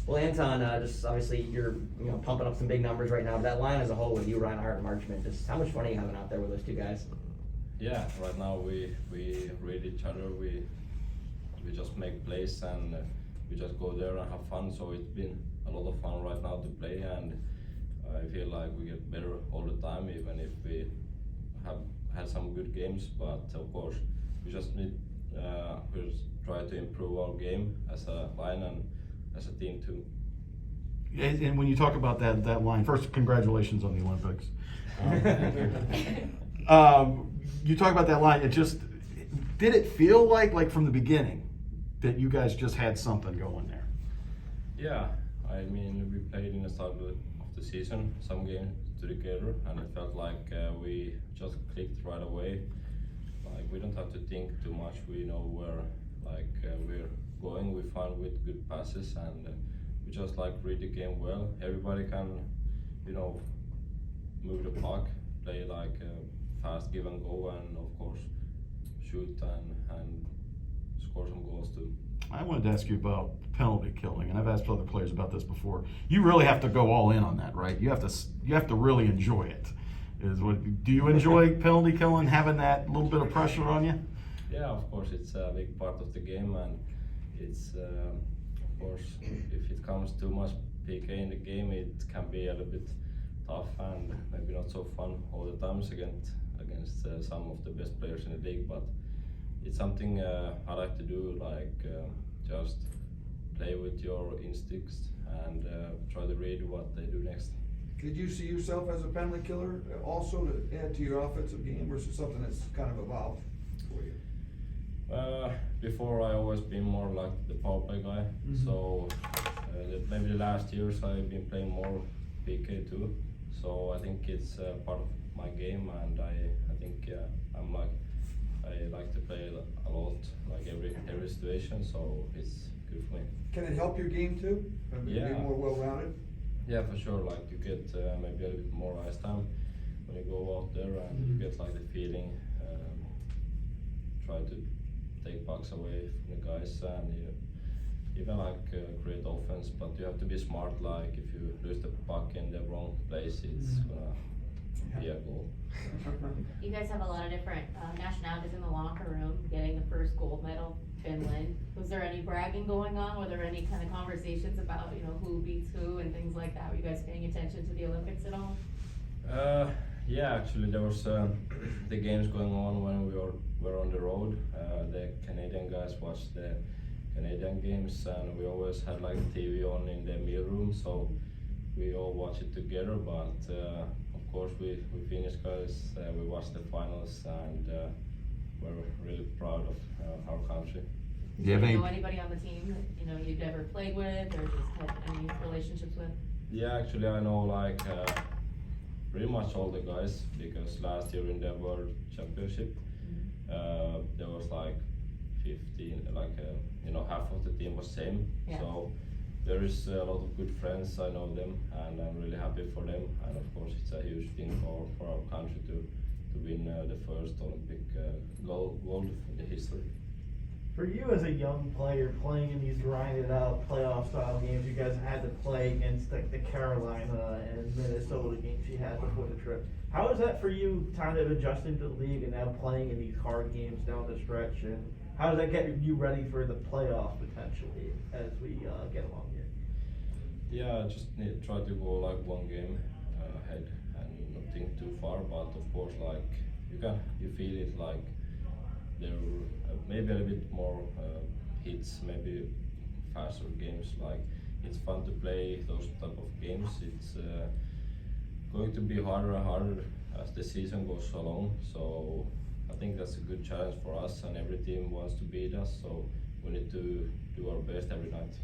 Well, Anton, just obviously you're pumping up some big numbers right now, but that line as a whole with you, Reinhardt, and Marchment, just how much fun are you having out there with those two guys? Yeah, right now we read each other. We just make plays and we just go there and have fun. So it's been a lot of fun right now to play, and I feel like we get better all the time, even if we have had some good games. But of course, we just need we just try to improve our game as a line and as a team too. And when you talk about that line, first, congratulations on the Olympics. You talk about that line. Did it feel like from the beginning that you guys just had something going there? Yeah, I mean, we played in the start of the season some games together, and it felt like we just clicked right away. Like we don't have to think too much. We know where we're going. We find with good passes, and we just read the game well. Everybody can, move the puck, play fast give and go, and of course shoot and score some goals too. I wanted to ask you about penalty killing, and I've asked other players about this before. You really have to go all in on that, right? You have to really enjoy it. Do you enjoy penalty killing, having that little bit of pressure on you? Yeah, of course, it's a big part of the game, and it's of course if it comes too much PK in the game, it can be a little bit tough and maybe not so fun all the times against some of the best players in the league. But it's something I like to do, just play with your instincts and try to read what they do next. Could you see yourself as a penalty killer also to add to your offensive game, versus something that's kind of evolved for you? Before I always been more like the power play guy, so maybe the last years I've been playing more PK too. So I think it's part of my game, and I think I like to play a lot, every situation. So it's good for me. Can it help your game too? Yeah. Be more well-rounded? Yeah, for sure. You get maybe a little bit more ice time when you go out there, and you get the feeling. Try to take pucks away from the guys, and even create offense. But you have to be smart. If you lose the puck in the wrong place, it's gonna be a goal. You guys have a lot of different nationalities in the locker room. Getting the first gold medal, Finland. Was there any bragging going on? Were there any kind of conversations about who beats who and things like that? Were you guys paying attention to the Olympics at all? Yeah, actually there was the games going on when we were on the road. The Canadian guys watched the Canadian games, and we always had TV on in the meal room, so we all watch it together. But of course we Finnish guys, we watched the finals, and we're really proud of our country. Do you know anybody on the team that you've ever played with or just had any relationships with? Yeah, actually I know pretty much all the guys, because last year in the World Championship there was 15, half of the team was same. Yeah. So there is a lot of good friends. I know them, and I'm really happy for them. And of course, it's a huge thing for our country to win the first Olympic gold in the history. For you as a young player playing in these grinded out playoff style games, you guys had to play against the Carolina and Minnesota games you had before the trip. How is that for you, kind of adjusting to the league and now playing in these hard games down the stretch? And how does that get you ready for the playoffs potentially as we get along here? Yeah, I just need to try to go one game ahead and not think too far. But of course, you feel it there maybe a little bit more hits, maybe faster games. It's fun to play those type of games. It's going to be harder and harder as the season goes along. So I think that's a good challenge for us, and every team wants to beat us. So we need to do our best every night.